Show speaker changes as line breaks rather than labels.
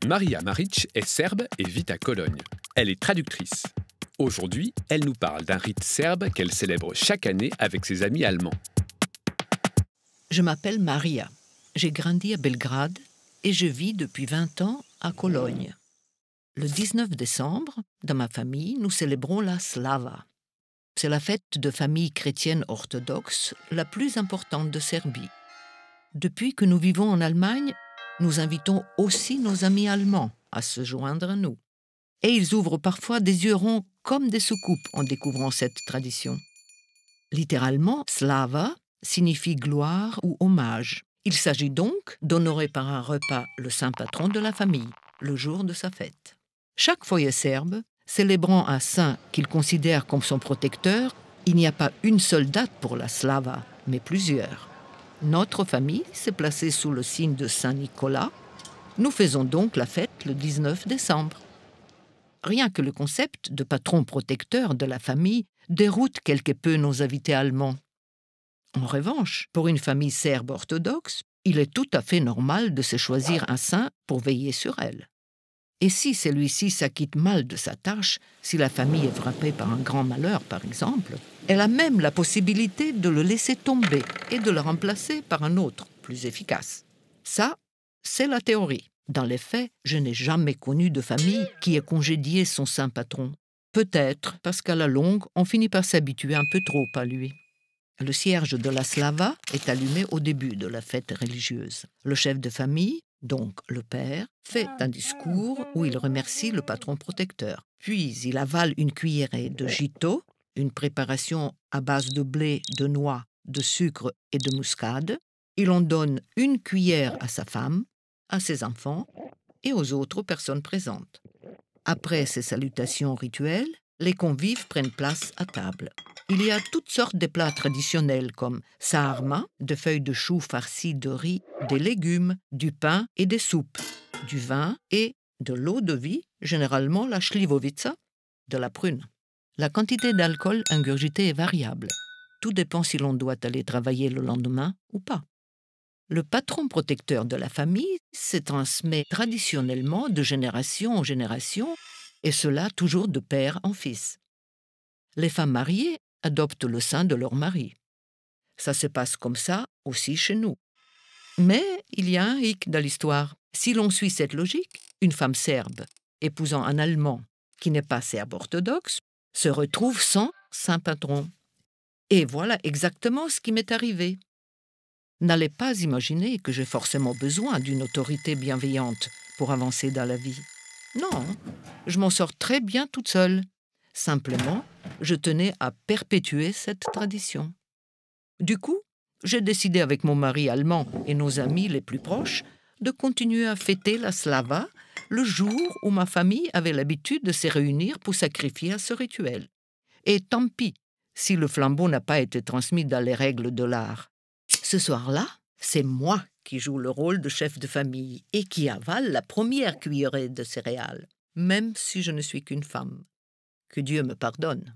Maria Maric est serbe et vit à Cologne. Elle est traductrice. Aujourd'hui, elle nous parle d'un rite serbe qu'elle célèbre chaque année avec ses amis allemands.
Je m'appelle Maria. J'ai grandi à Belgrade et je vis depuis 20 ans à Cologne. Le 19 décembre, dans ma famille, nous célébrons la Slava. C'est la fête de famille chrétienne orthodoxe la plus importante de Serbie. Depuis que nous vivons en Allemagne, nous invitons aussi nos amis allemands à se joindre à nous. Et ils ouvrent parfois des yeux ronds comme des soucoupes en découvrant cette tradition. Littéralement, Slava signifie gloire ou hommage. Il s'agit donc d'honorer par un repas le saint patron de la famille, le jour de sa fête. Chaque foyer serbe, célébrant un saint qu'il considère comme son protecteur, il n'y a pas une seule date pour la Slava, mais plusieurs. Notre famille s'est placée sous le signe de Saint Nicolas. Nous faisons donc la fête le 19 décembre. Rien que le concept de patron protecteur de la famille déroute quelque peu nos invités allemands. En revanche, pour une famille serbe orthodoxe, il est tout à fait normal de se choisir un saint pour veiller sur elle. Et si celui-ci s'acquitte mal de sa tâche, si la famille est frappée par un grand malheur par exemple, elle a même la possibilité de le laisser tomber et de le remplacer par un autre, plus efficace. Ça, c'est la théorie. Dans les faits, je n'ai jamais connu de famille qui ait congédié son saint patron. Peut-être parce qu'à la longue, on finit par s'habituer un peu trop à lui. Le cierge de la Slava est allumé au début de la fête religieuse. Le chef de famille, donc le père, fait un discours où il remercie le patron protecteur. Puis il avale une cuillerée de gitto, une préparation à base de blé, de noix, de sucre et de muscade. Il en donne une cuillère à sa femme, à ses enfants et aux autres personnes présentes. Après ces salutations rituelles, les convives prennent place à table. Il y a toutes sortes de plats traditionnels comme sarma, de feuilles de chou farcies de riz, des légumes, du pain et des soupes, du vin et de l'eau de vie, généralement la slivovica, de la prune. La quantité d'alcool ingurgité est variable. Tout dépend si l'on doit aller travailler le lendemain ou pas. Le patron protecteur de la famille se transmet traditionnellement de génération en génération, et cela toujours de père en fils. Les femmes mariées adoptent le saint de leur mari. Ça se passe comme ça aussi chez nous. Mais il y a un hic dans l'histoire. Si l'on suit cette logique, une femme serbe épousant un Allemand qui n'est pas serbe orthodoxe se retrouve sans saint patron. Et voilà exactement ce qui m'est arrivé. N'allez pas imaginer que j'ai forcément besoin d'une autorité bienveillante pour avancer dans la vie. Non, je m'en sors très bien toute seule. Simplement, je tenais à perpétuer cette tradition. Du coup, j'ai décidé avec mon mari allemand et nos amis les plus proches de continuer à fêter la Slava le jour où ma famille avait l'habitude de se réunir pour sacrifier à ce rituel. Et tant pis si le flambeau n'a pas été transmis dans les règles de l'art. Ce soir-là, c'est moi qui joue le rôle de chef de famille et qui avale la première cuillerée de céréales, même si je ne suis qu'une femme. Que Dieu me pardonne.